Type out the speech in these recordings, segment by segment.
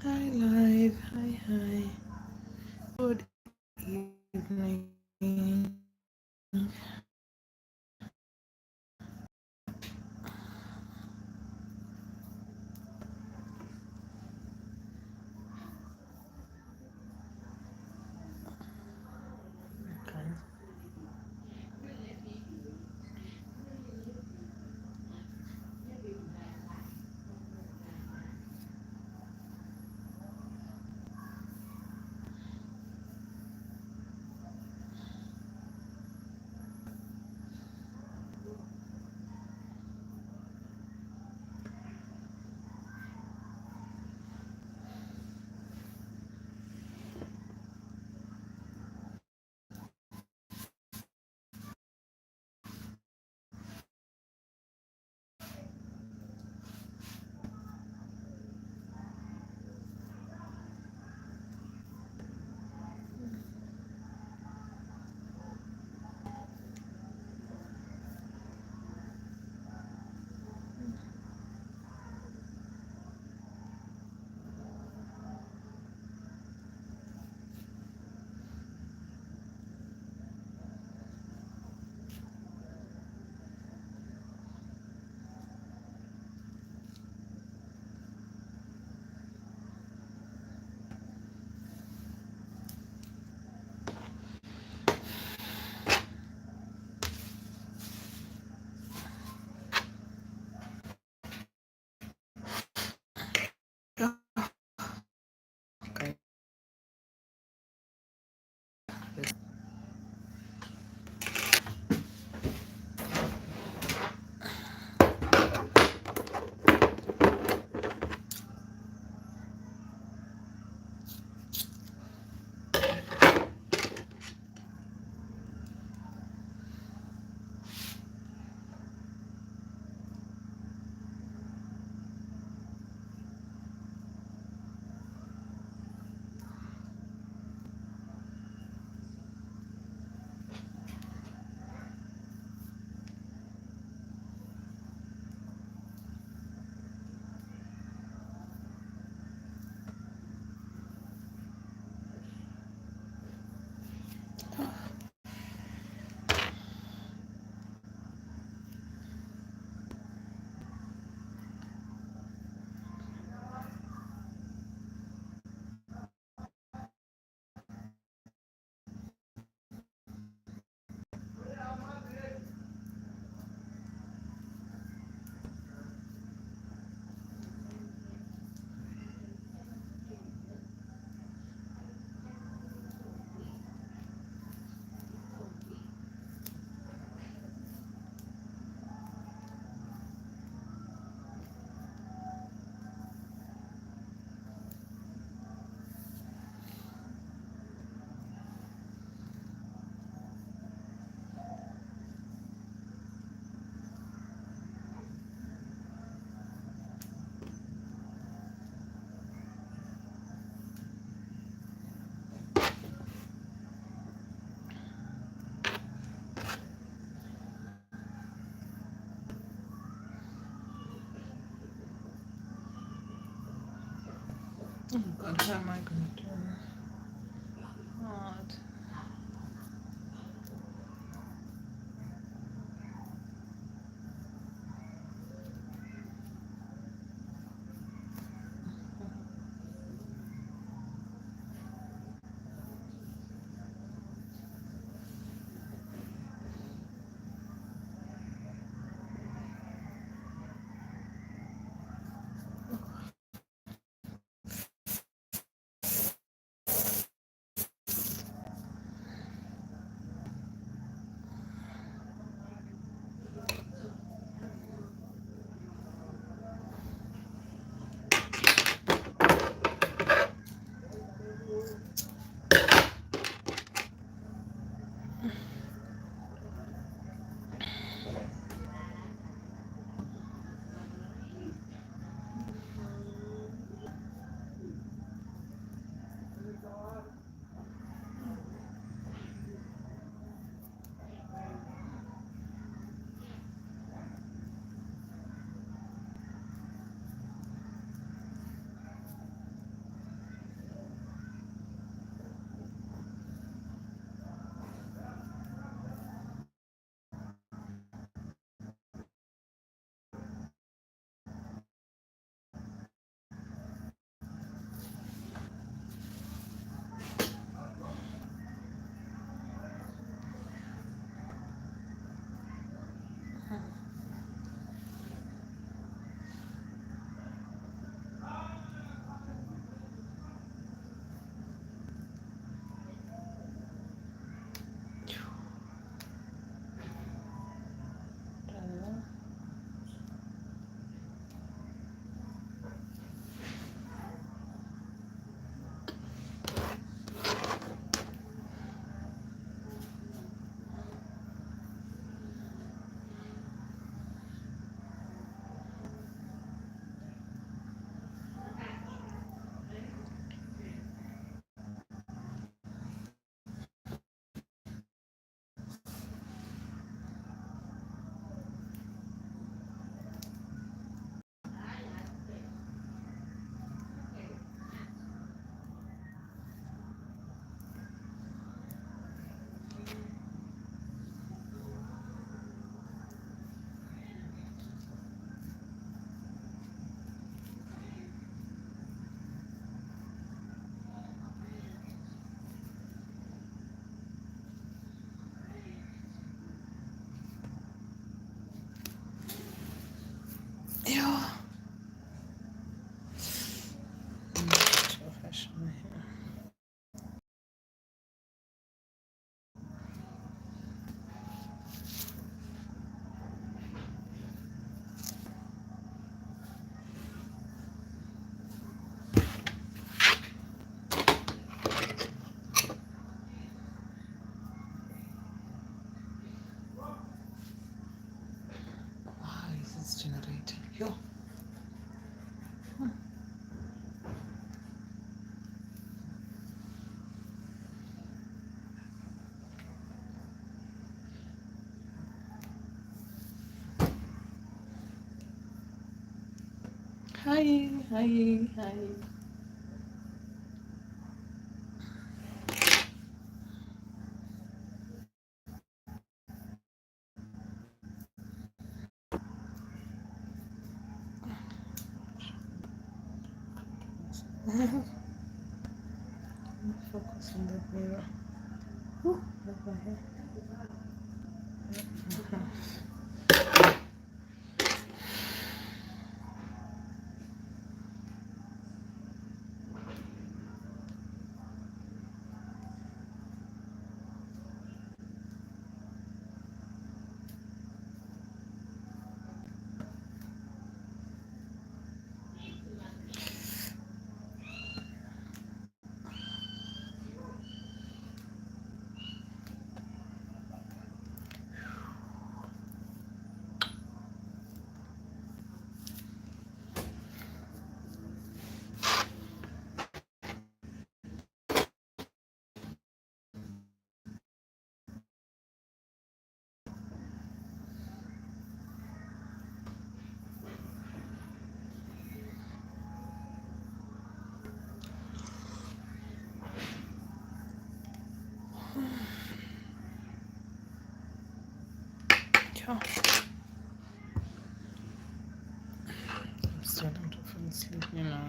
Hi, live. Hi, hi. Good evening. Okay. Okay. Oh God, how am I gonna turn hard? Hi, hi, hi. Focus on the mirror. Ooh, that's my hair. Yeah. I'm starting to fall asleep, you know.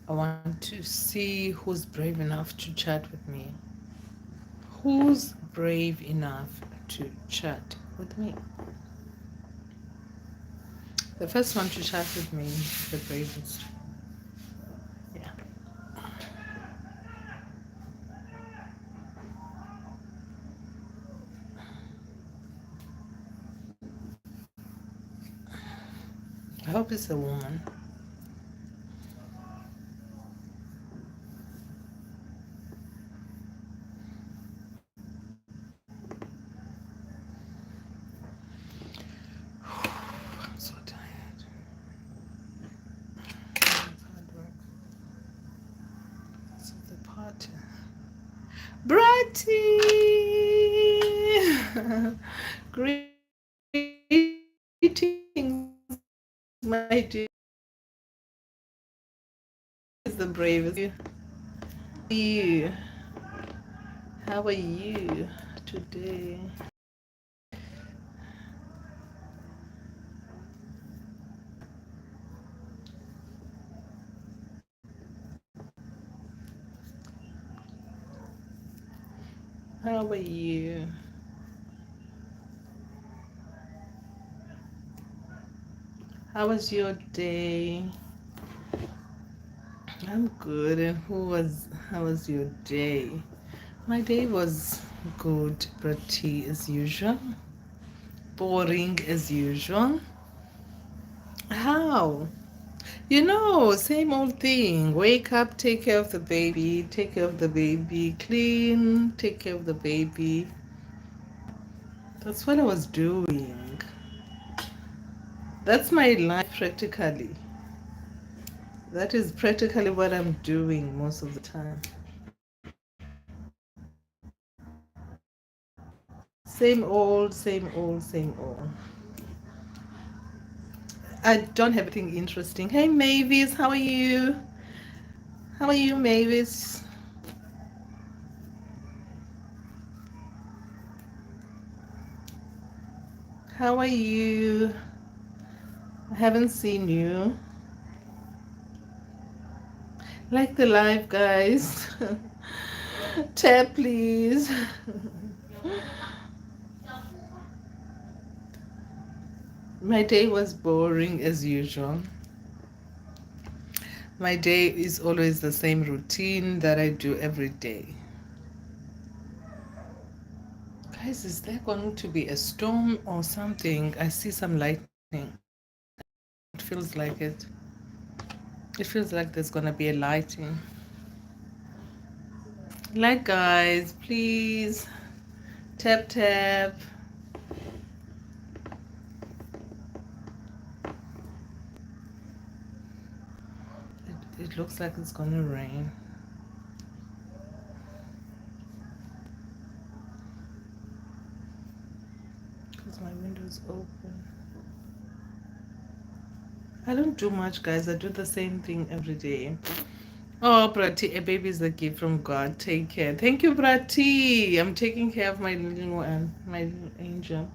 I want to see who's brave enough to chat with me. Who's brave enough to chat with me? The first one to chat with me is the bravest. Yeah. I hope it's a woman. I'm so tired. It's hard work. This is the part. Bratty! Greetings, my dear. Is the bravest. You. How are you today? How are you? How was your day? I'm good. And how was your day? My day was good, pretty as usual. Boring as usual. How? Same old thing. Wake up, take care of the baby, take care of the baby, clean, take care of the baby. That's what I was doing. That's my life practically. That is practically what I'm doing most of the time. Same old, same old, same old. I don't have anything interesting. Hey Mavis, how are you? How are you, Mavis? How are you? I haven't seen you. Like the live, guys. Tap, please. My day was boring as usual. My day is always the same routine that I do every day. Guys, is there going to be a storm or something? I see some lightning. It feels like it. It feels like there's gonna be a lighting. Like, guys, please tap tap. It looks like it's gonna rain. Because my window's open. I don't do much, guys. I do the same thing every day. Oh, Prati, a baby is a gift from God. Take care. Thank you, Prati. I'm taking care of my little one, my little angel.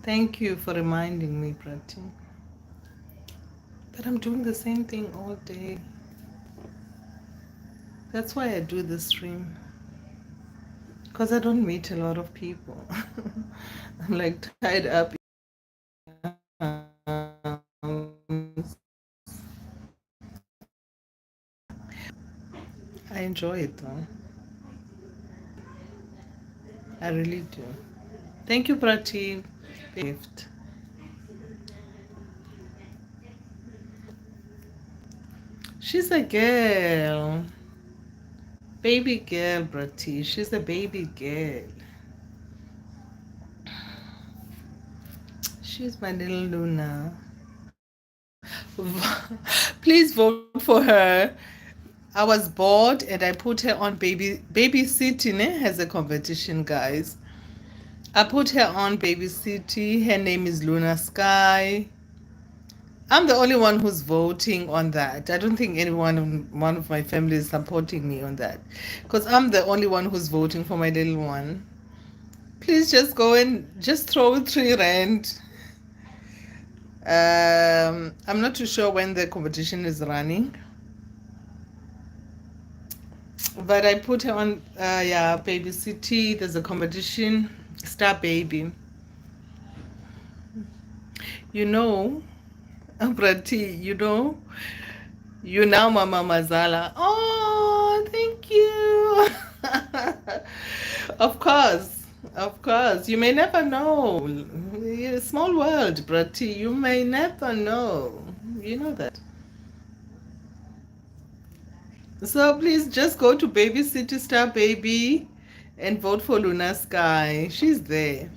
Thank you for reminding me, Prati. But I'm doing the same thing all day. That's why I do the stream. Because I don't meet a lot of people. I'm like tied up. I enjoy it though. I really do. Thank you, Prati. Gift. She's a girl. Baby girl, Prati. She's a baby girl. She's my little Luna. Please vote for her. I was bored and I put her on baby sitting. Has a competition, guys. I put her on baby city. Her name is Luna Sky. I'm the only one who's voting on that. I don't think one of my family is supporting me on that, because I'm the only one who's voting for my little one. Please just go and just throw 3 rand. I'm not too sure when the competition is running, but I put her on. Yeah, baby city. There's a competition. Star baby. You know, Prati. You now, Mama Mazala. Oh, thank you. Of course, of course. You may never know. Small world, Prati. You may never know. You know that. So please just go to Baby City Star Baby and vote for Luna Sky. She's there.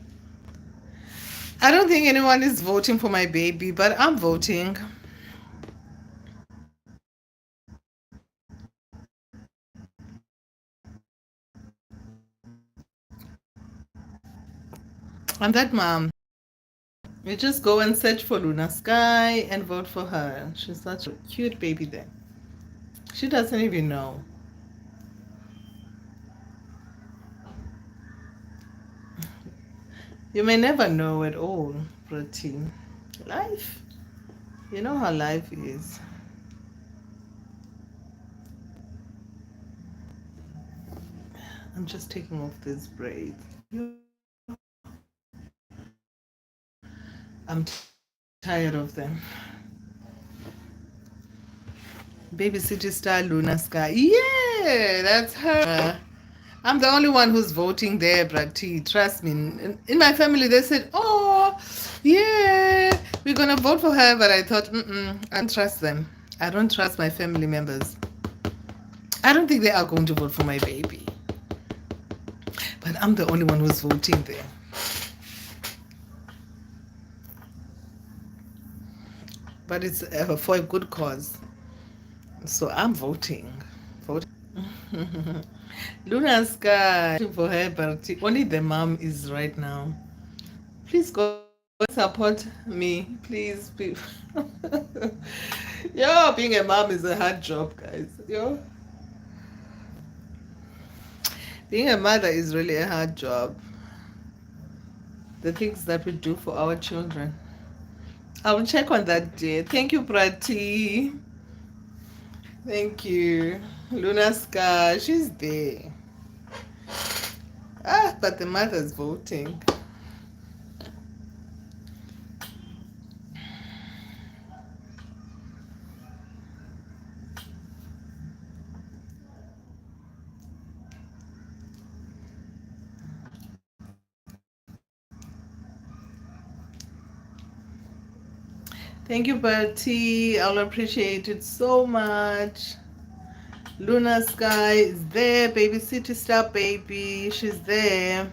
I don't think anyone is voting for my baby, but I'm voting. I'm that mom. You just go and search for Luna Sky and vote for her. She's such a cute baby there. She doesn't even know. You may never know at all, Prati. Life. You know how life is. I'm just taking off these braids. I'm tired of them. Baby City Star Luna Sky. Yeah, that's her. I'm the only one who's voting there, Prati. Trust me. In my family, they said, "Oh, Yeah, we're gonna vote for her, but I thought, I don't trust them. I don't trust my family members. I don't think they are going to vote for my baby. But I'm the only one who's voting there. But it's for a good cause. So I'm voting. Voting. Luna's sky for her, but only the mom is right now. Please go support me, please. Yo, being a mom is a hard job, guys. Yo, being a mother is really a hard job. The things that we do for our children. I will check on that day. Thank you, Prati. Thank you. Luna Scar, she's there. But the mother's voting. Thank you, Bertie. I'll appreciate it so much. Luna Sky is there. Baby City Star Baby. She's there.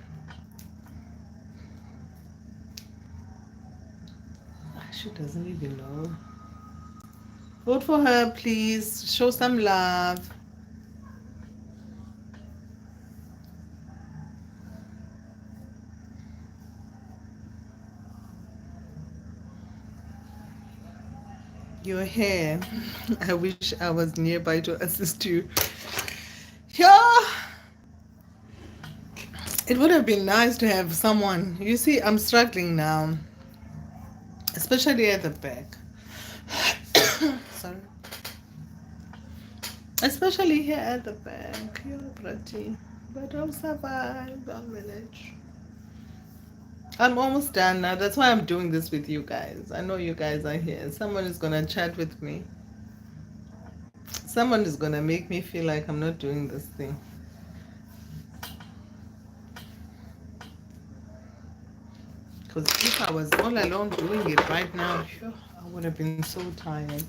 She doesn't even know. Vote for her, please. Show some love. Your hair. I wish I was nearby to assist you. Yeah. It would have been nice to have someone. You see, I'm struggling now, especially at the back. Sorry. Especially here at the back. You're pretty. But I'll survive. I'll manage. I'm almost done now. That's why I'm doing this with you guys. I know you guys are here. Someone is going to chat with me. Someone is going to make me feel like I'm not doing this thing. Because if I was all alone doing it right now, phew, I would have been so tired.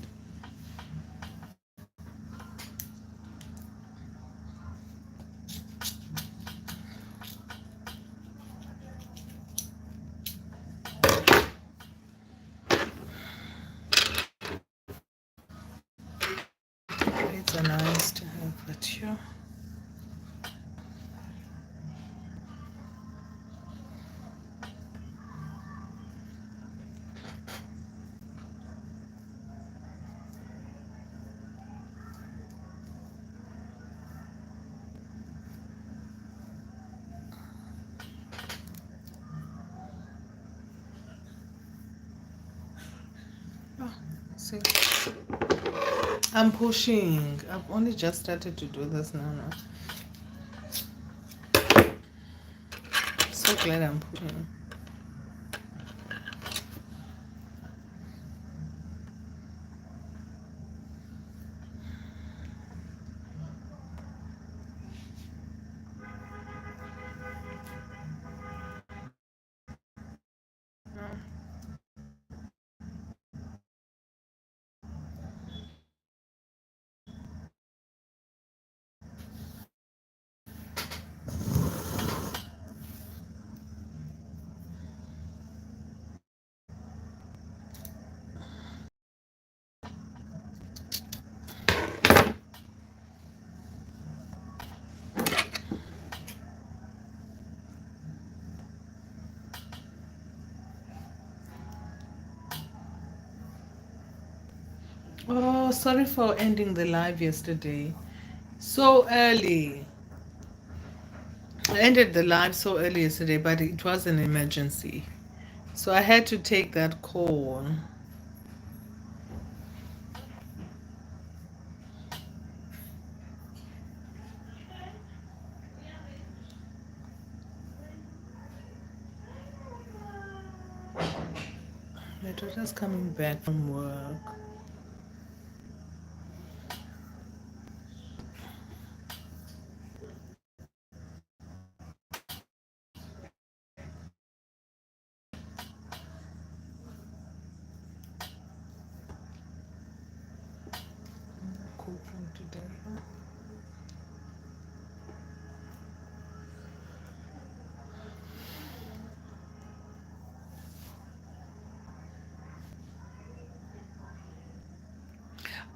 It's a nice to have, but yeah. Oh, see, I'm pushing. I've only just started to do this now. So glad I'm pushing. Oh, sorry for ending the live yesterday. So early. I ended the live so early yesterday, but it was an emergency. So I had to take that call. My daughter's coming back from work. doing today?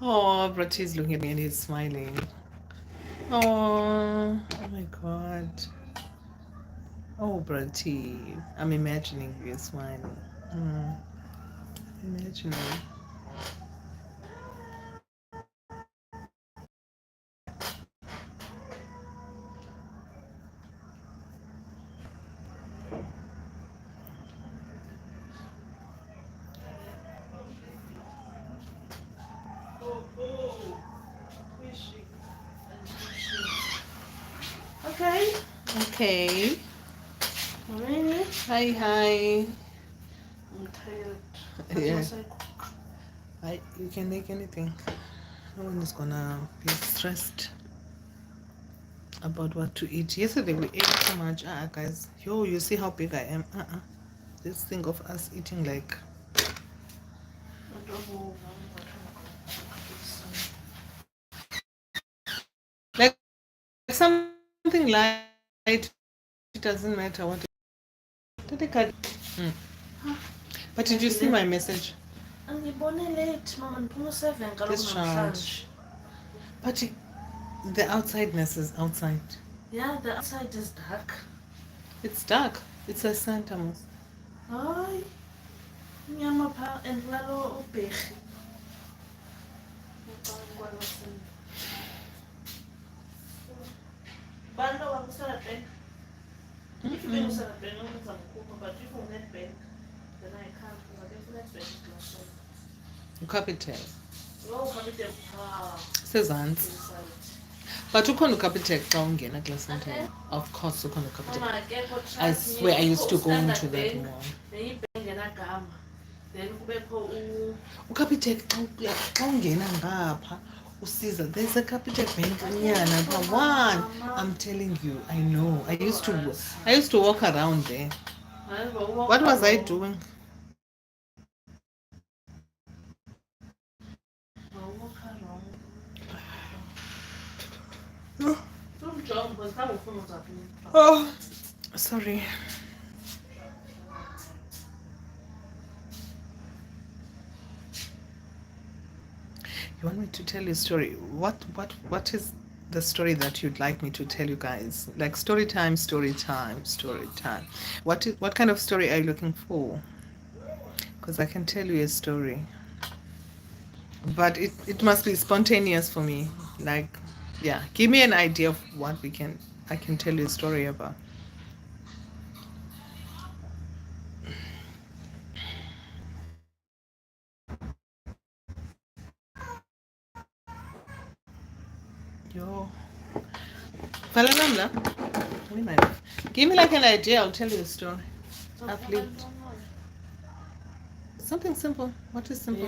Oh, Brati's looking at me and he's smiling. Oh my God. Oh, Brati. I'm imagining you smiling. Mm, imagining. Okay. Okay. Really? Hi, hi. I'm tired. Yeah. I You can make anything. No one is gonna be stressed about what to eat. Yesterday we ate so much. Guys. Yo, you see how big I am. This thing of us eating like something light. It doesn't matter what. Did they cut? Mm. But did you see my message? angibone late mama ndiphuma 7 kaloku This child. namhlanje. But the outsideness is outside. Yeah, the outside is dark. It's dark. It's a Santa Mos. Hayi. Inyama phaa and lalo ubherhi. Bantu wakusalabank. If you go to Salabank, I'm going to but if you net bank, then I can't because I get net bank class. Ucapital. Oh, capital. Sezantsi. But ukhona ucapital xa ungena kula center. Of course ukhona ucapital. Mama, akekho I swear I used to go into that mall. Neyibhenki enagama. Then kubekho Ucapital xa ungena ngapha usiza there's a Capitec Bank nyana pha one. I'm telling you, I know. I used to walk around there. What was I doing? Oh, sorry. You want me to tell you a story? What is the story that you'd like me to tell you guys? Like story time, story time, story time. What kind of story are you looking for? Because I can tell you a story. But it must be spontaneous for me. Like, yeah, give me an idea of what I can tell you a story about. Yo. Falanamla. Give me like an idea, I'll tell you a story. I've lived. Something simple. What is simple?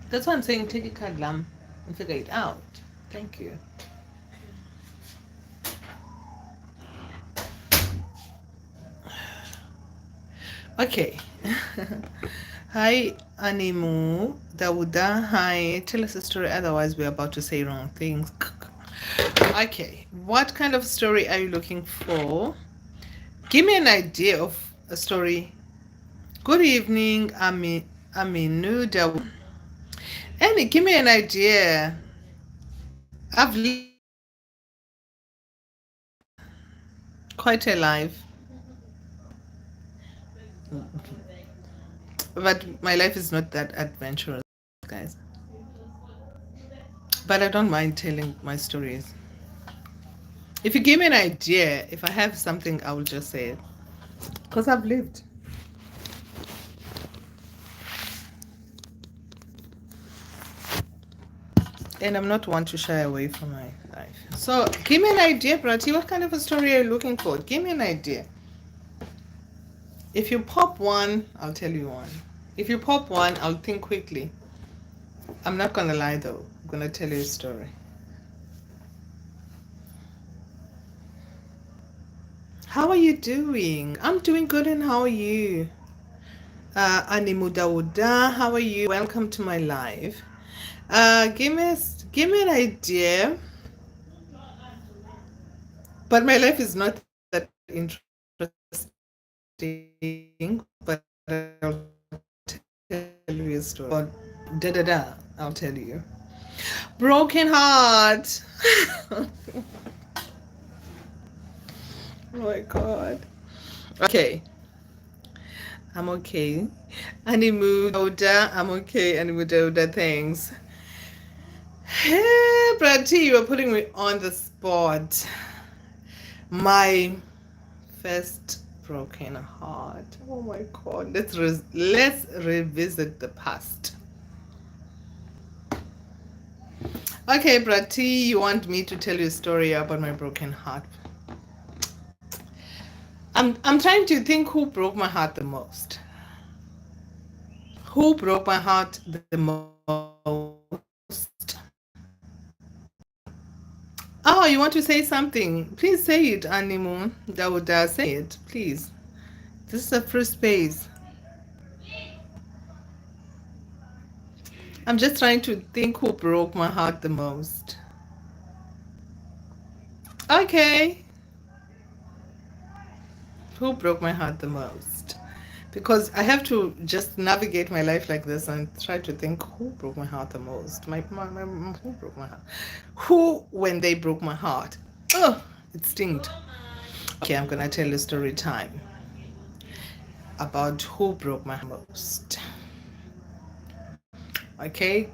That's why I'm saying take a card lamb and figure it out. Thank you. Okay. Hi, Animu. Dawuda. Hi. Tell us a story, otherwise we're about to say wrong things. Okay. What kind of story are you looking for? Give me an idea of a story. Good evening, Aminu Dawuda. Annie, give me an idea. I've lived quite a life. But my life is not that adventurous, guys. But I don't mind telling my stories. If you give me an idea, if I have something, I will just say it. Because I've lived. And I'm not one to shy away from my life. So give me an idea, Brati. What kind of a story are you looking for? Give me an idea. If you pop one, I'll tell you one. If you pop one, I'll think quickly. I'm not going to lie though. I'm going to tell you a story. How are you doing? I'm doing good, and how are you? Animudawuda, how are you? Welcome to my live. Give me an idea. But my life is not that interesting. But I'll tell you a story. Da da da. I'll tell you. Broken heart. Oh my god. Okay. I'm okay. I'm okay. Animuda, thanks. Hey, Brati, you are putting me on the spot. My first broken heart. Oh my god. Let's revisit the past. Okay, Brati, you want me to tell you a story about my broken heart. I'm trying to think who broke my heart the most. Who broke my heart the most? Oh, you want to say something? Please say it, Animu. Dauda, say it, please. This is a free space. I'm just trying to think who broke my heart the most. Okay. Who broke my heart the most? Because I have to just navigate my life like this and try to think who broke my heart the most. Who broke my heart? Who, when they broke my heart? Oh, it stinged. Okay, I'm gonna tell a story time about who broke my heart most. Okay.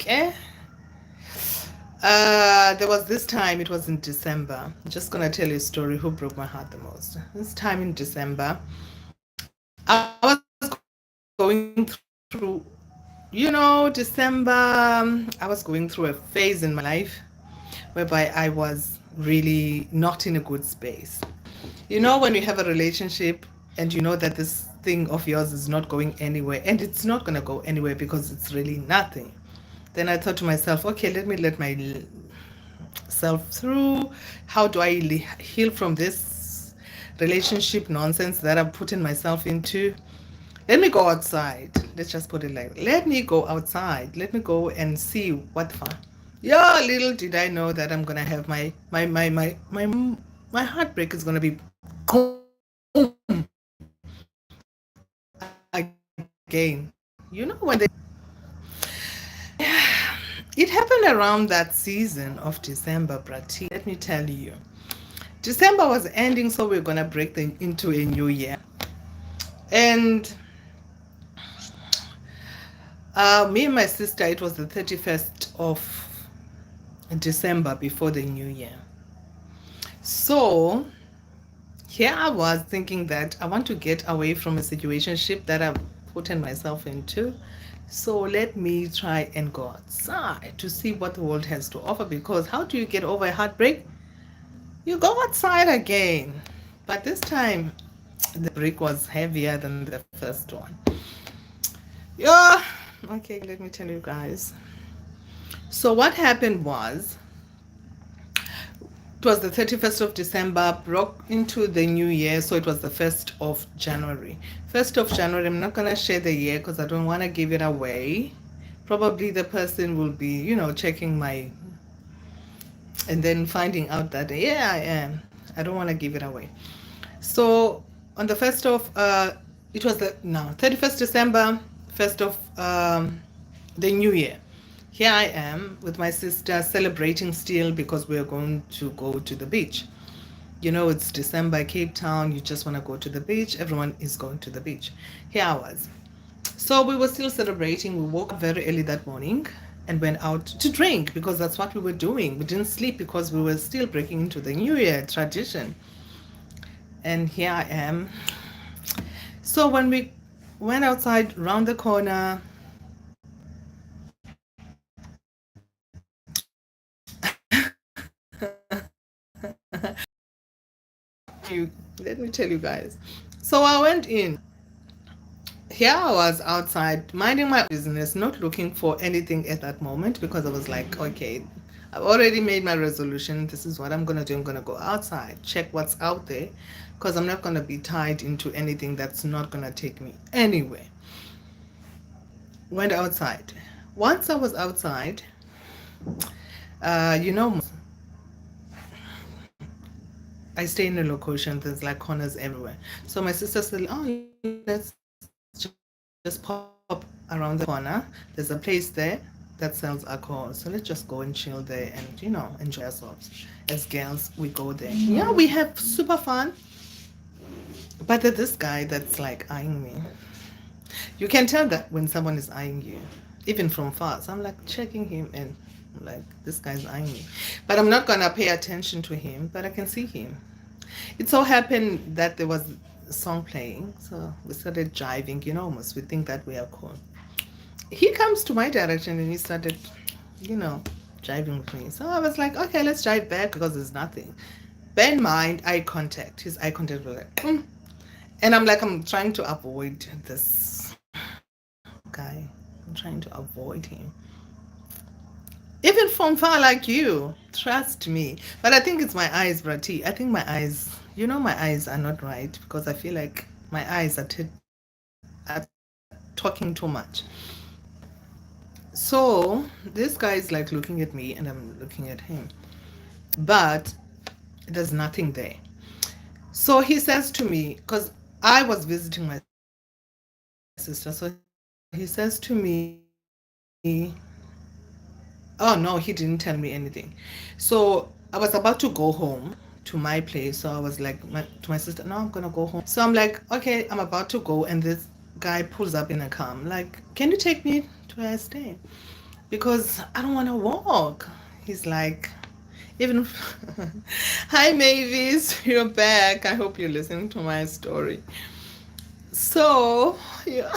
There was this time, it was in December. I'm just gonna tell you a story who broke my heart the most. This time in December, I was going through, December, I was going through a phase in my life whereby I was really not in a good space. When you have a relationship and you know that this thing of yours is not going anywhere, and it's not going to go anywhere because it's really nothing, then I thought to myself, okay, let me let myself through. How do I heal from this relationship nonsense that I'm putting myself into? Let me go outside. Let's just put it like, let me go outside. Let me go and see what fun. Yeah, little did I know that I'm gonna have my heartbreak is gonna be again. When it happened around that season of December, Brati. Let me tell you. December was ending, so we're gonna break into a new year. And me and my sister, it was the 31st of December before the new year. So here I was thinking that I want to get away from a situationship that I've put myself into. So let me try and go outside to see what the world has to offer, because how do you get over a heartbreak? You go outside again. But this time the break was heavier than the first one. Yeah. Okay, let me tell you guys. So what happened was, it was the 31st of December, broke into the new year, so it was the 1st of January. 1st of January, I'm not going to share the year because I don't want to give it away. Probably the person will be, checking my, and then finding out that, yeah, I am. I don't want to give it away. So on the 1st of, it was 31st December, 1st of the new year. Here I am with my sister celebrating still because we're going to go to the beach. It's December, Cape Town. You just want to go to the beach. Everyone is going to the beach. Here I was. So we were still celebrating. We woke up very early that morning and went out to drink because that's what we were doing. We didn't sleep because we were still breaking into the New Year tradition. And here I am. So when we went outside round the corner, let me tell you guys. So I went in. Here I was outside minding my business, not looking for anything at that moment, because I was like, okay, I've already made my resolution. This is what I'm going to do. I'm going to go outside, check what's out there, because I'm not going to be tied into anything that's not going to take me anywhere. Went outside. Once I was outside, I stay in a location, there's like corners everywhere. So my sister said, oh, let's just pop around the corner. There's a place there that sells alcohol. So let's just go and chill there and, enjoy ourselves. As girls, we go there. Yeah, we have super fun. But there's this guy that's like eyeing me. You can tell that when someone is eyeing you, even from far. So I'm like checking him and I'm like, this guy's eyeing me. But I'm not gonna pay attention to him, but I can see him. It so happened that there was a song playing, so we started jiving, almost. We think that we are cool. He comes to my direction and he started, you know, jiving with me. So I was like, okay, let's jive back because there's nothing. Bear in mind, eye contact. His eye contact was like, "Mm." And I'm like, I'm trying to avoid this guy. I'm trying to avoid him. Even from far, like you. Trust me. But I think it's my eyes, Brati. I think my eyes, my eyes are not right because I feel like my eyes are talking too much. So this guy is like looking at me and I'm looking at him. But there's nothing there. So he says to me, because I was visiting my sister, so he says to me, oh no, he didn't tell me anything. So I was about to go home to my place. So I was like to my sister, no, I'm gonna go home. So I'm like, okay, I'm about to go, and this guy pulls up in a car. I'm like, can you take me to where I stay? Because I don't want to walk. He's like, even hi Mavis, you're back. I hope you're listening to my story. So yeah.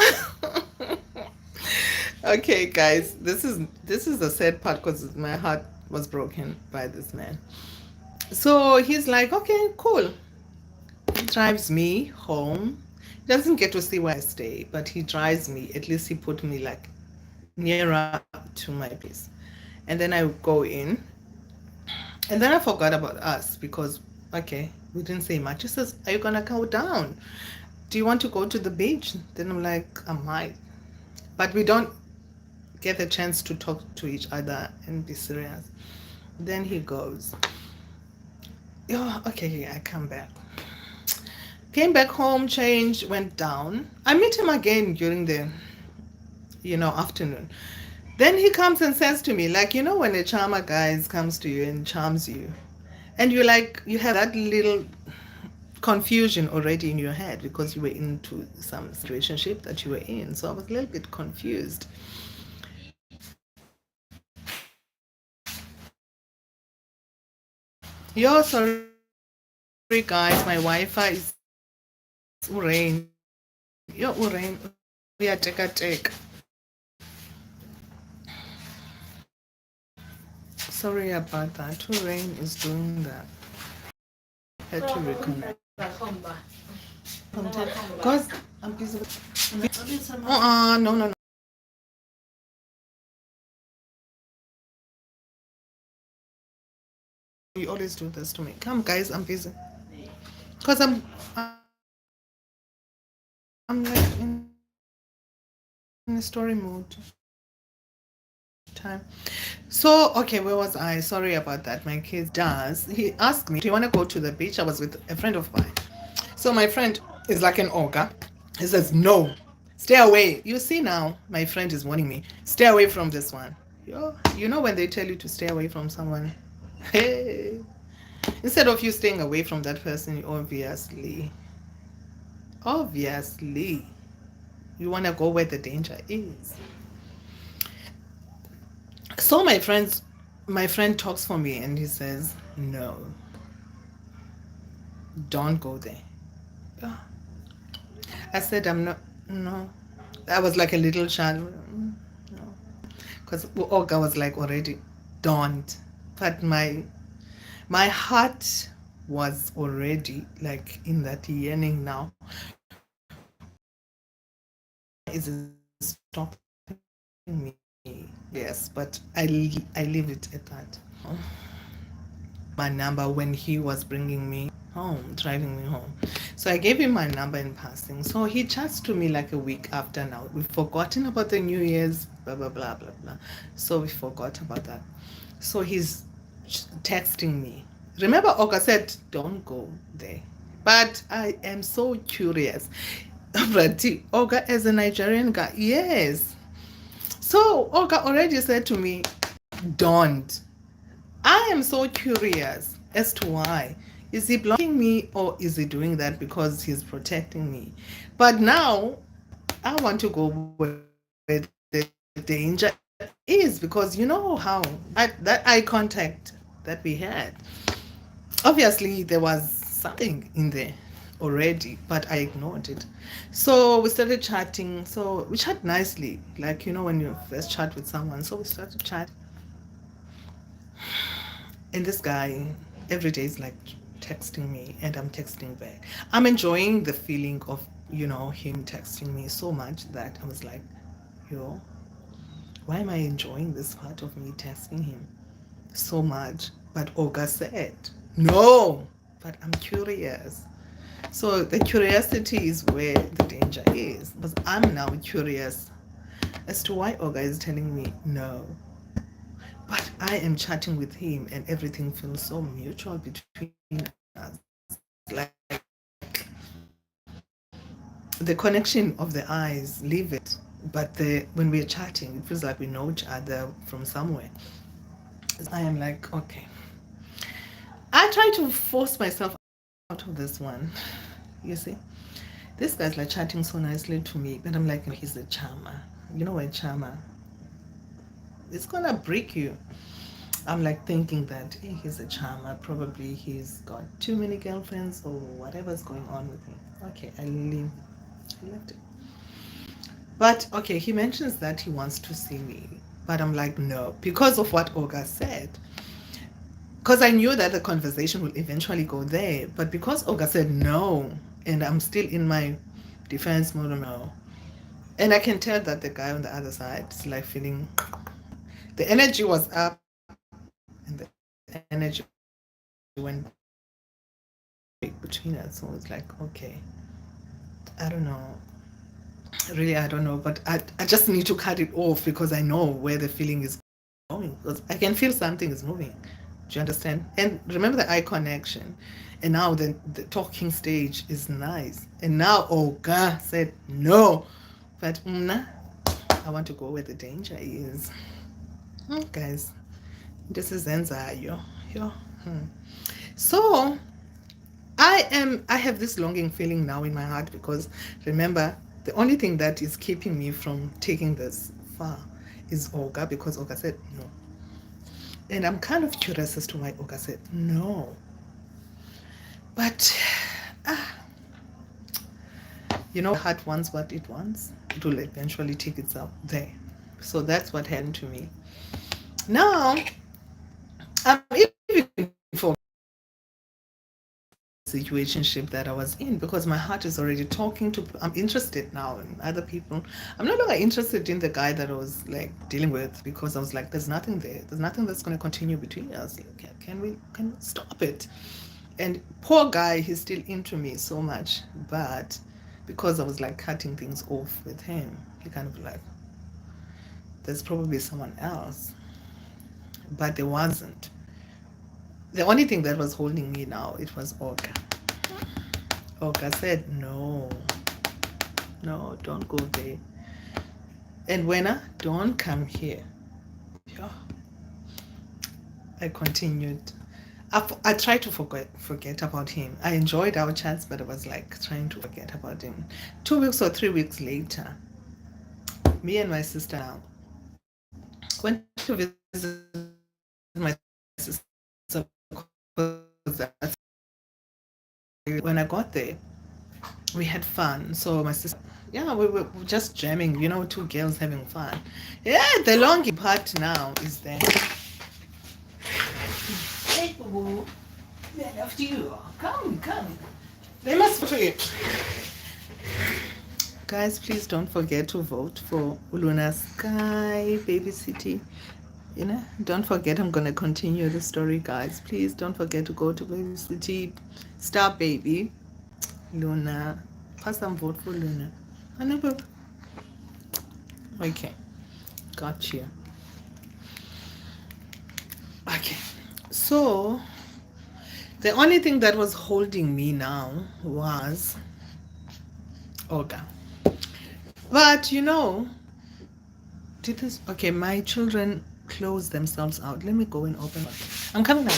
Okay guys, this is a sad part because my heart was broken by this man. So he's like, okay, cool. He drives me home. He doesn't get to see where I stay, but he drives me. At least he put me like nearer to my place. And then I go in. And then I forgot about us because, okay, we didn't say much. He says, are you going to go down? Do you want to go to the beach? Then I'm like, I might. But we don't get the chance to talk to each other and be serious. Then he goes, oh, okay, I come back. Came back home, changed, went down. I meet him again during the, afternoon. Then he comes and says to me, like, when a charmer guy comes to you and charms you, and you have that little confusion already in your head because you were into some situationship that you were in. So I was a little bit confused. Yo, sorry guys, my Wi-Fi is urain. Yo, urain. Uyatekateka. Sorry about that. Urain is doing that. Had to reconnect. Because I'm busy with. No, no, no. You always do this to me. Come, guys, I'm busy. Because I'm like in a story mode. Time. So, okay, where was I? Sorry about that. My kid does. He asked me, do you want to go to the beach? I was with a friend of mine. So my friend is like an ogre. He says, no, stay away. You see now, my friend is warning me, stay away from this one. You know when they tell you to stay away from someone? Hey. Instead of you staying away from that person, you obviously, you want to go where the danger is. So my friend talks for me and he says, no, don't go there. Ah. I said, I'm not, no. I was like a little child. No. Because Olga was like already, don't. But my heart was already like in that yearning now. Why is it stopping me? Yes, but I leave it at that. My number when he was bringing me home, driving me home. So I gave him my number in passing. So he chats to me like a week after now. We've forgotten about the New Year's, blah, blah, blah, blah, blah. So we forgot about that. So he's texting me. Remember, Olga said, don't go there. But I am so curious. Brati, Olga, as a Nigerian guy, yes. So Olga already said to me, don't. I am so curious as to why. Is he blocking me or is he doing that because he's protecting me? But now I want to go where the danger is because you know how that eye contact that we had. Obviously, there was something in there already, but I ignored it. So we started chatting. So we chat nicely, like when you first chat with someone. So we started chatting. And this guy every day is like texting me and I'm texting back. I'm enjoying the feeling of, him texting me so much that I was like, yo, why am I enjoying this part of me texting him so much? But Olga said, no, but I'm curious. So the curiosity is where the danger is. Because I'm now curious as to why Olga is telling me no. But I am chatting with him and everything feels so mutual between us. Like the connection of the eyes, leave it. But when we're chatting, it feels like we know each other from somewhere. I am like, okay. I try to force myself out of this one. You see? This guy's like chatting so nicely to me, but I'm like, he's a charmer. You know what, charmer? It's gonna break you. I'm like thinking that he's a charmer. Probably he's got too many girlfriends or whatever's going on with him. Okay, I left it. But okay, he mentions that he wants to see me. But I'm like, no, because of what Olga said. Because I knew that the conversation will eventually go there. But because Olga said no, and I'm still in my defense mode, no. And I can tell that the guy on the other side is like feeling the energy was up and the energy went between us. So it's like, okay, I don't know. Really, I don't know. But I just need to cut it off because I know where the feeling is going. Because I can feel something is moving. Do you understand? And remember the eye connection. And now the talking stage is nice. And now, oh God said no. But I want to go where the danger is. Guys, this is Enzayo. Yo. So I have this longing feeling now in my heart because remember the only thing that is keeping me from taking this far is Olga because Olga said no. And I'm kind of curious as to why Olga said no. But heart wants what it wants. It will eventually take itself there. So that's what happened to me. Now I'm even for situationship that I was in because my heart is already talking to. I'm interested now in other people. I'm no longer interested in the guy that I was like dealing with because I was like, there's nothing there. There's nothing that's going to continue between us. Like, can we stop it? And poor guy, he's still into me so much, but because I was like cutting things off with him, he kind of like, there's probably someone else, but there wasn't. The only thing that was holding me now, it was Olga. Olga said, no, don't go there. And when don't come here. Yeah. I continued. I tried to forget about him. I enjoyed our chats, but I was like trying to forget about him. 2 weeks or 3 weeks later, me and my sister now went to visit my sister because when I got there, we had fun. So my sister, yeah, we were just jamming, two girls having fun. Yeah, the long part now is that. Hey, boo, after you. Come. They must vote. Guys, please don't forget to vote for Uluna Sky, Baby City. Don't forget, I'm going to continue the story, guys. Please don't forget to go to Baby City, Star Baby. Luna. Pass some vote for Luna. I know, but okay, got you. Okay, so the only thing that was holding me now was Olga. But did this? Okay, my children close themselves out. Let me go and open it. I'm coming now.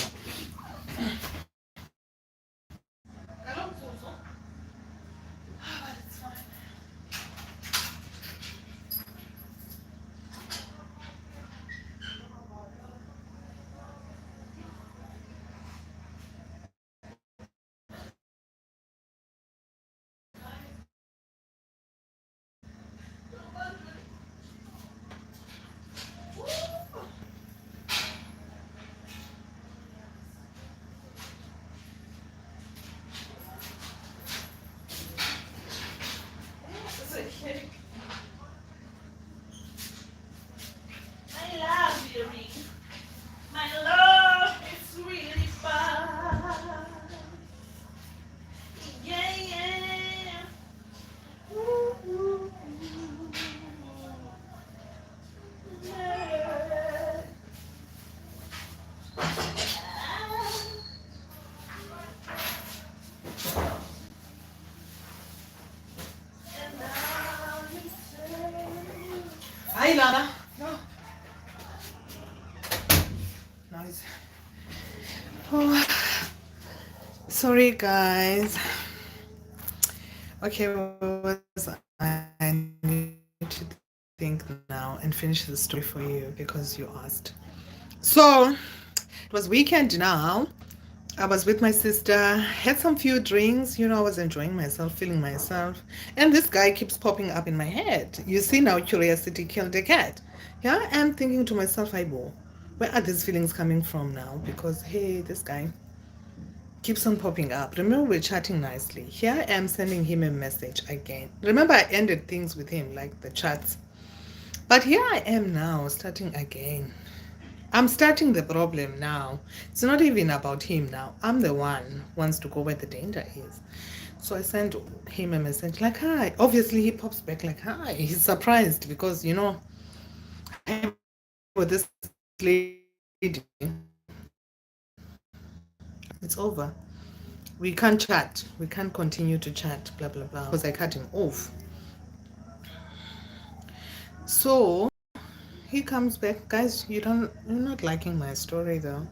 It's okay. I love you, Rick. My love is really fun. Yeah, yeah. Ooh, ooh, ooh. Yeah. And now you say, Hi, Lana. No. Nice. Oh, sorry, guys. Okay, what was I need to think now and finish the story for you because you asked. So, it was weekend now. I was with my sister, had some few drinks, I was enjoying myself, feeling myself. And this guy keeps popping up in my head. You see now, curiosity killed a cat. Yeah, I'm thinking to myself, Ibo, where are these feelings coming from now? Because, hey, this guy keeps on popping up. Remember, we're chatting nicely. Here I am sending him a message again. Remember, I ended things with him, like the chats. But here I am now, starting again. I'm starting the problem now. It's not even about him now. I'm the one who wants to go where the danger is. So I sent him a message like, hi. Obviously, he pops back like, hi. He's surprised because, I have a thing with this lady. It's over. We can't chat. We can't continue to chat, blah, blah, blah. Because I cut him off. So he comes back. Guys, you're not liking my story though.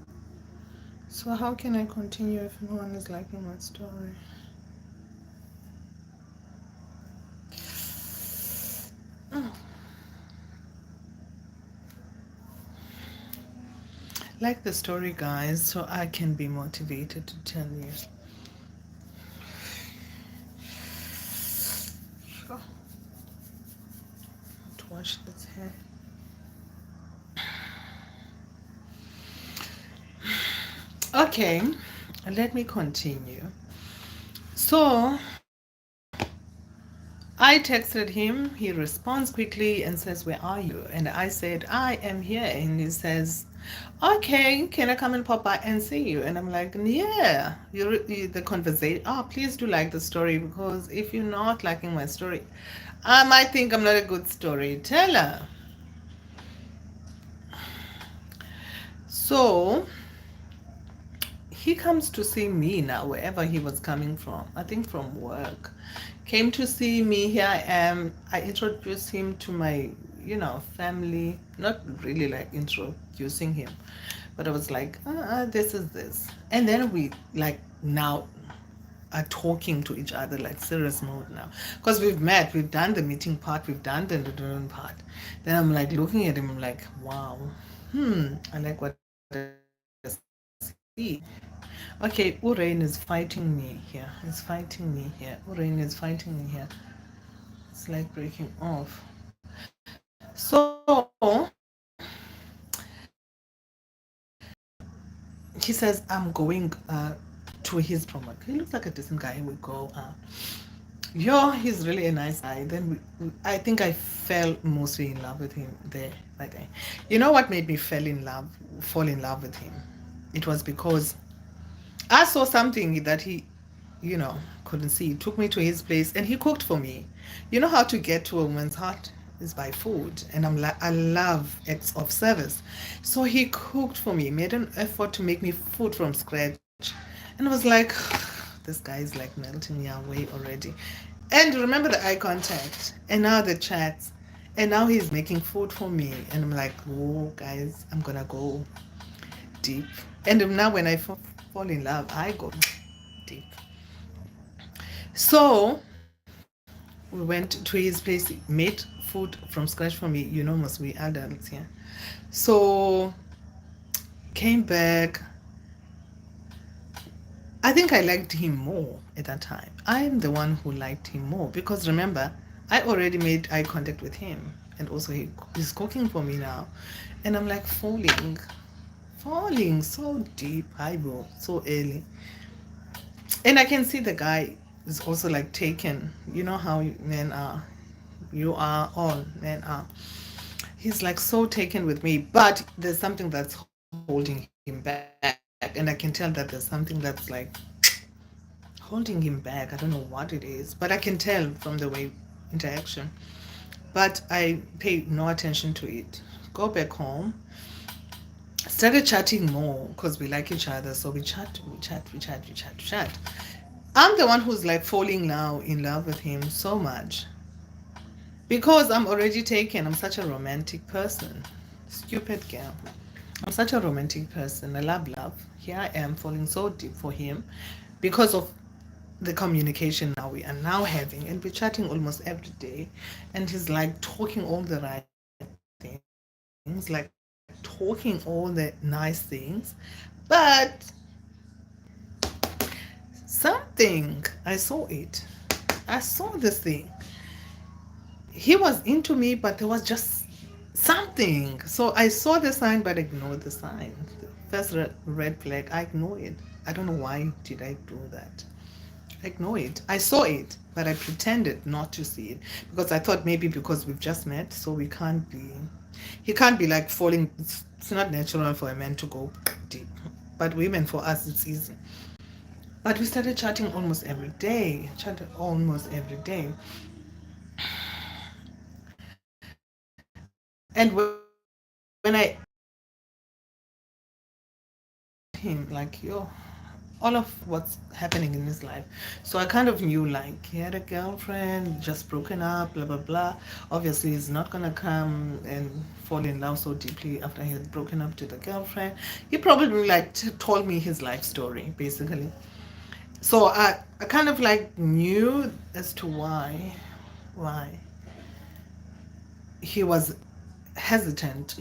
So how can I continue if no one is liking my story? Like the story, guys, so I can be motivated to tell you. Sure. To wash this hair. Okay, let me continue. So I texted him. He responds quickly and says, "Where are you?" And I said, "I am here." And he says, "Okay, can I come and pop by and see you?" And I'm like, "Yeah." The conversation. Oh, please do like the story because if you're not liking my story, I might think I'm not a good storyteller. So he comes to see me now, wherever he was coming from. I think from work. Came to see me. Here I am. I introduced him to my, family. Not really like introducing him, but I was like, this is this. And then we like now are talking to each other like serious mode now because we've met, we've done the meeting part, we've done the doing part. Then I'm like looking at him, I'm like, wow, I like what I see. Okay, Urain is fighting me here. He's fighting me here. Urain is fighting me here. It's like breaking off. So he says, I'm going to his promo. He looks like a decent guy. We go out. Yo, he's really a nice guy. Then I think I fell mostly in love with him there that day. You know what made me fall in love with him? It was because I saw something that he couldn't see. He took me to his place and he cooked for me. You know how to get to a woman's heart is by food, and I love acts of service. So he cooked for me, made an effort to make me food from scratch, and I was like, this guy is like melting me away already. And remember the eye contact, and now the chats, and now he's making food for me, and I'm like, oh, guys, I'm gonna go deep. And now when I fall in love, I go deep. So we went to his place, made food from scratch for me. Must we adults, yeah. So came back. I think I liked him more at that time. I'm the one who liked him more because remember, I already made eye contact with him, and also he's cooking for me now, and I'm like falling so deep, I go so early, and I can see the guy is also like taken. You know how men are. You are all men are. He's like so taken with me, but there's something that's holding him back, and I can tell that there's something that's like holding him back. I don't know what it is, but I can tell from the way interaction. But I paid no attention to it. Go back home, started chatting more because we like each other. So we chat. I'm the one who's like falling now in love with him so much because I'm already taken. I'm such a romantic person. Stupid girl. I'm such a romantic person. I love love. Here I am falling so deep for him because of the communication now we are now having, and we're chatting almost every day, and he's like talking all the right things, like talking all the nice things, but something, I saw this thing. He was into me, but there was just something. So I saw the sign but ignored the sign. The first red flag, I ignored it. I don't know why did I do that. I ignore it. I saw it, but I pretended not to see it because I thought maybe because we've just met, so he can't be like falling. It's not natural for a man to go deep, but women, for us, it's easy. But we started chatting almost every day, And when I him, like, all of what's happening in his life. So I kind of knew like he had a girlfriend, just broken up, blah blah blah. Obviously he's not gonna come and fall in love so deeply after he had broken up to the girlfriend. He probably like told me his life story basically. So I kind of like knew as to why he was hesitant,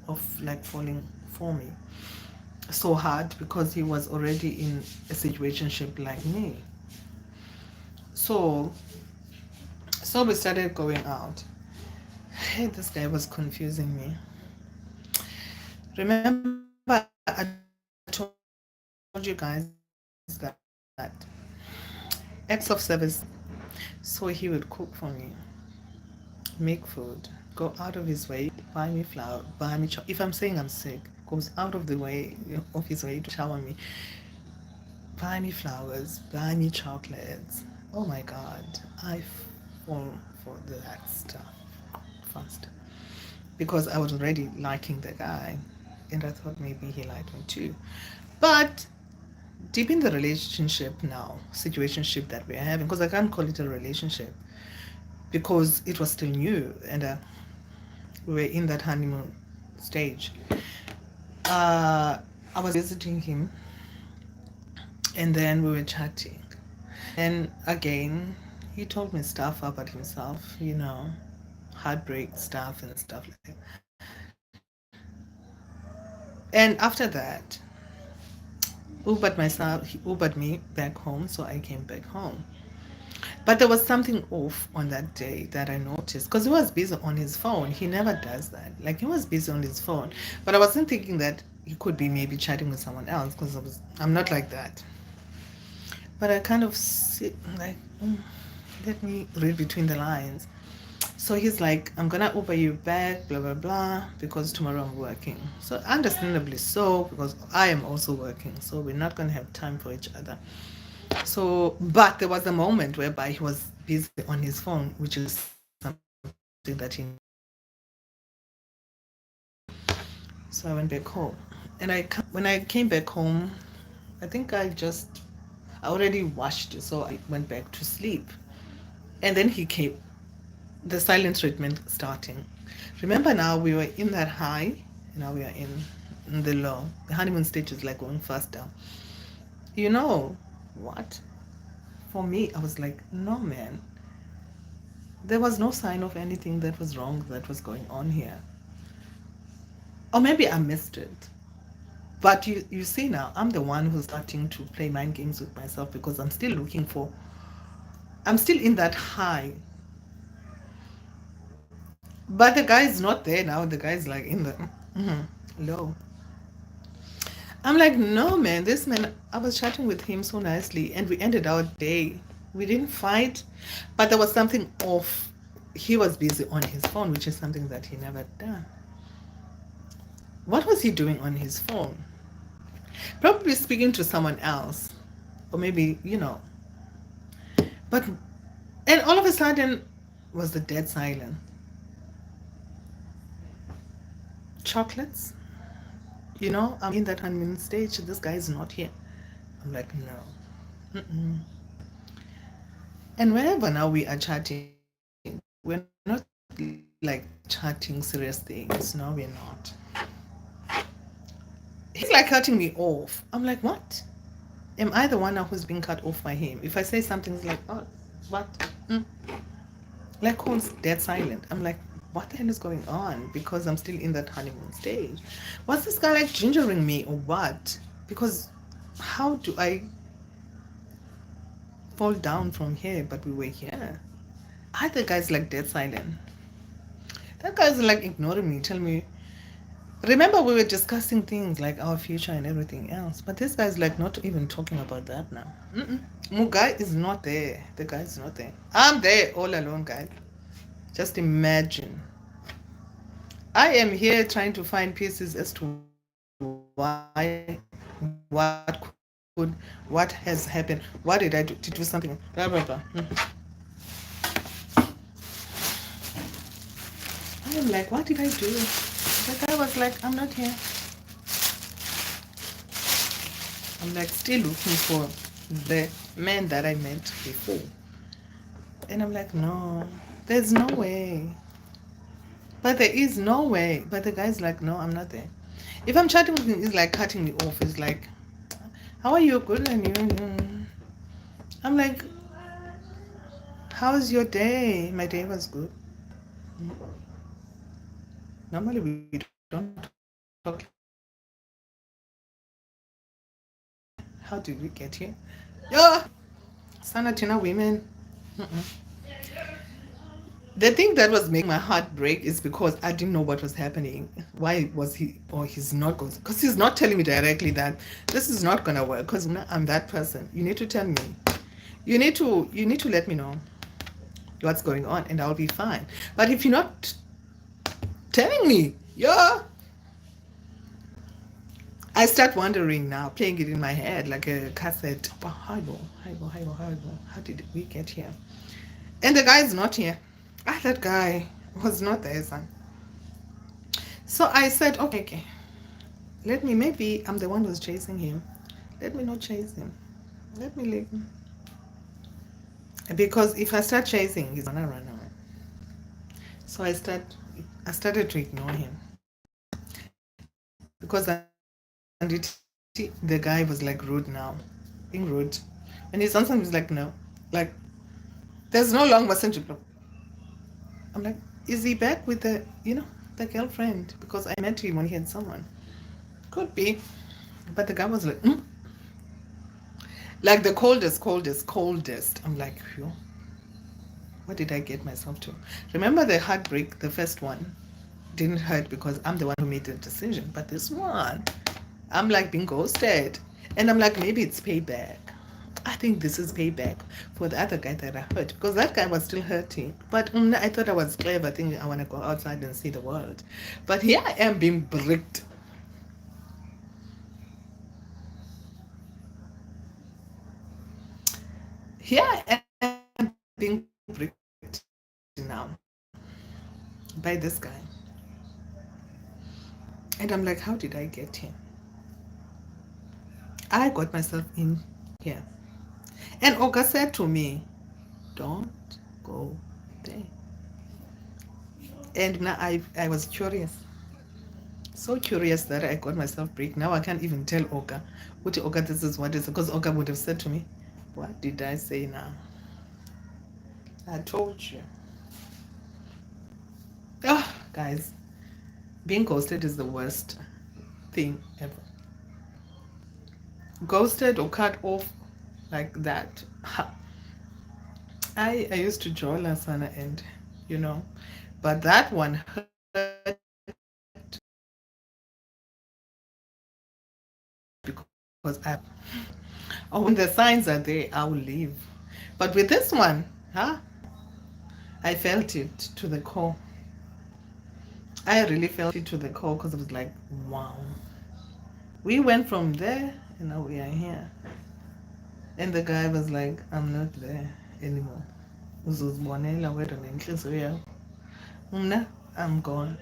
of like falling for me so hard because he was already in a situationship like me. So we started going out. Hey, this guy was confusing me. Remember, I told you guys that acts of service. So he would cook for me, make food, go out of his way, buy me flour, buy me if I'm saying I'm sick, goes out of his way to shower me, buy me flowers, buy me chocolates. Oh my god, fall for that stuff fast because I was already liking the guy, and I thought maybe he liked me too. But deep in the relationship now, situationship that we're having, because I can't call it a relationship because it was still new, and we were in that honeymoon stage. I was visiting him, and then we were chatting. And again, he told me stuff about himself, heartbreak stuff and stuff like that. And after that, he Ubered me back home, so I came back home. But there was something off on that day that I noticed because he was busy on his phone. He never does that. Like he was busy on his phone, but I wasn't thinking that he could be maybe chatting with someone else because I'm not like that. But I kind of sit like, let me read between the lines. So he's like, I'm gonna Uber you back, blah blah blah, because tomorrow I'm working. So understandably so, because I am also working, so we're not gonna have time for each other. So, but there was a moment whereby he was busy on his phone, which is something that he never did. So I went back home. And when I came back home, I think I already washed, so I went back to sleep. And then he came, the silent treatment starting. Remember now we were in that high, now we are in the low. The honeymoon stage is like going faster. You know what? For me, I was like, no, man. There was no sign of anything that was wrong that was going on here. Or maybe I missed it. But you see now, I'm the one who's starting to play mind games with myself because I'm still in that high. But the guy is not there now. The guy is like in the low. I'm like, no, man, this man, I was chatting with him so nicely and we ended our day. We didn't fight, but there was something off. He was busy on his phone, which is something that he never done. What was he doing on his phone? Probably speaking to someone else. Or maybe, But, and all of a sudden, was the dead silent. Chocolates? I'm in that honeymoon stage. This guy is not here. I'm like, no. Mm-mm. And whenever now we are chatting, we're not like chatting serious things. No, we're not. He's like cutting me off. I'm like, what? Am I the one now who's being cut off by him? If I say something, he's like, oh, what? Like, who's dead silent? I'm like, what the hell is going on? Because I'm still in that honeymoon stage. Was this guy like gingering me or what? Because how do I fall down from here? But we were here. I the guy's like dead silent. That guy's like ignoring me, telling me, remember we were discussing things like our future and everything else. But this guy's like not even talking about that now. Guy is not there. The guy is not there. I'm there all alone, guys. Just imagine. I am here trying to find pieces as to what has happened. What did I do to do something? Blah, blah, blah. I am like, what did I do? The guy was like, I'm not here. I'm like still looking for the man that I met before. And I'm like, no, there's no way. But there is no way. But the guy's like, no, I'm not there. If I'm chatting with him, he's like cutting me off. He's like, how are you? Good, and you? I'm like, how's your day? My day was good. Normally we don't talk like that. How did we get here? Yeah, Sanatina women. The thing that was making my heart break is because I didn't know what was happening. Why was he or he's not going? Because he's not telling me directly that this is not gonna work. Because I'm that person. You need to tell me. You need to let me know what's going on, and I'll be fine. But if you're not telling me, yeah, I start wondering now, playing it in my head like a cassette. Oh, how did we get here? And the guy is not here. That guy was not there, son. So I said, okay, maybe I'm the one who's chasing him. Let me not chase him. Let me leave him. Because if I start chasing, he's gonna run away. So I started to ignore him. Because the guy was like rude now. Being rude. And he's sometimes he's like, no. Like, there's no long messenger. I'm like, is he back with the girlfriend? Because I met him when he had someone. Could be. But the guy was like, like the coldest. I'm like, phew. What did I get myself to? Remember the heartbreak, the first one didn't hurt because I'm the one who made the decision. But this one, I'm like being ghosted. And I'm like, maybe it's payback. I think this is payback for the other guy that I hurt. Because that guy was still hurting. But I thought I was clever, thinking I want to go outside and see the world. But here I am being bricked. Yeah, and I'm being bricked now by this guy. And I'm like, how did I get here? I got myself in here. And Olga said to me, don't go there. And now I was curious. So curious that I got myself bricked. Now I can't even tell Olga. What Olga, this is what it is. Because Olga would have said to me, what did I say now? I told you. Oh, guys, being ghosted is the worst thing ever. Ghosted or cut off like that. Ha. I used to join Lasana and but that one hurt because oh, when the signs are there, I'll leave. But with this one, I felt it to the core. I really felt it to the core because I was like, wow. We went from there and now we are here. And the guy was like, I'm not there anymore. Uzozibonela wedwa nenhliziyo yakho. Mna, I'm gone.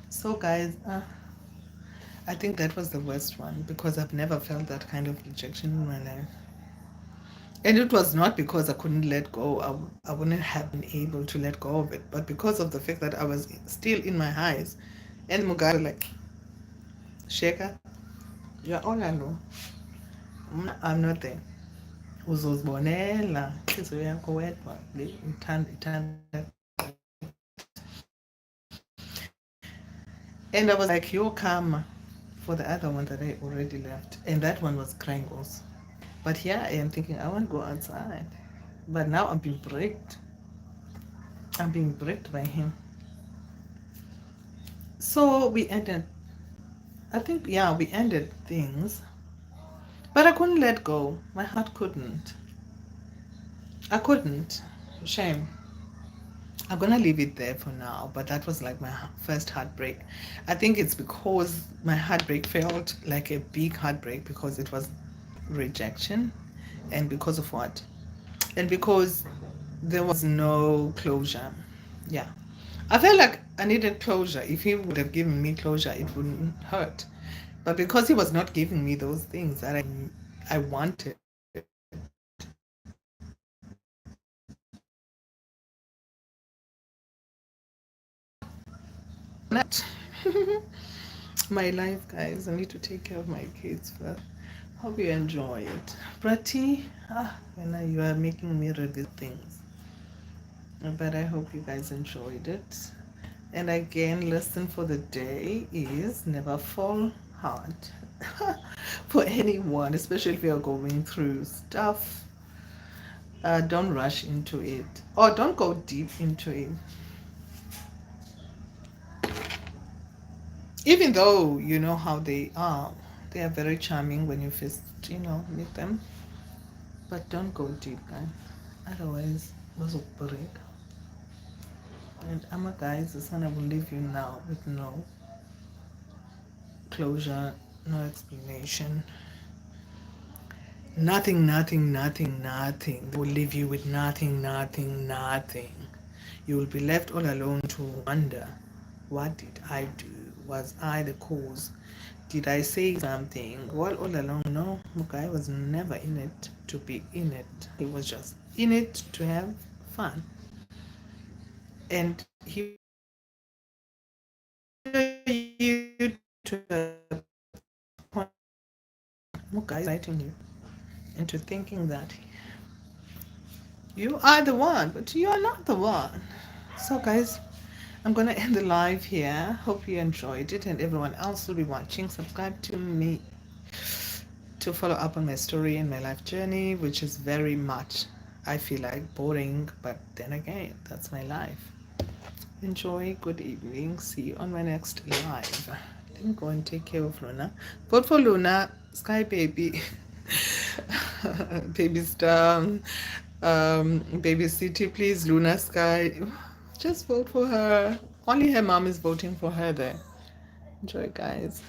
So guys, I think that was the worst one because I've never felt that kind of rejection in my life. And it was not because I couldn't let go. I wouldn't have been able to let go of it, but because of the fact that I was still in my highs. And Mugabe was like, Sheka, you're all alone. I'm not there. Uzozibonela inhliziyo yakho wedwa le ithanda. And I was like, your karma for the other one that I already left. And that one was crying also. But here I am thinking, I want to go outside. But now I'm being bricked. I'm being bricked by him. So we ended, I think, yeah, we ended things. But I couldn't let go. My heart couldn't. I couldn't. Shame. I'm gonna leave it there for now, but that was like my first heartbreak. I think it's because my heartbreak felt like a big heartbreak because it was rejection. And because of what? And because there was no closure. Yeah. I felt like I needed closure. If he would have given me closure, it wouldn't hurt. But because he was not giving me those things that I wanted, not my life, guys. I need to take care of my kids first. Hope you enjoy it. Prati, you are making me reveal things. But I hope you guys enjoyed it. And again, lesson for the day is never fall hard for anyone, especially if you're going through stuff. Don't rush into it, or don't go deep into it. Even though you know how they are very charming when you first, meet them. But don't go deep, guys. Otherwise, was a break. And I'm a guys, the son I will leave you now with no closure, no explanation. Nothing, nothing, nothing, nothing. They will leave you with nothing, nothing, nothing. You will be left all alone to wonder, what did I do? Was I the cause? Did I say something? Well, all along, no. Mukai was never in it to be in it. He was just in it to have fun. And he will you to a point. Mukai is exciting you into thinking that you are the one, but you are not the one. So, guys, I'm going to end the live here. Hope you enjoyed it, and everyone else will be watching. Subscribe to me to follow up on my story and my life journey, which is very much, I feel like, boring, but then again, that's my life. Enjoy. Good evening. See you on my next live. Let me go and take care of Luna. Vote for Luna, Sky Baby, Baby Star, Baby City, please, Luna Sky. Just vote for her. Only her mom is voting for her there. Enjoy, guys.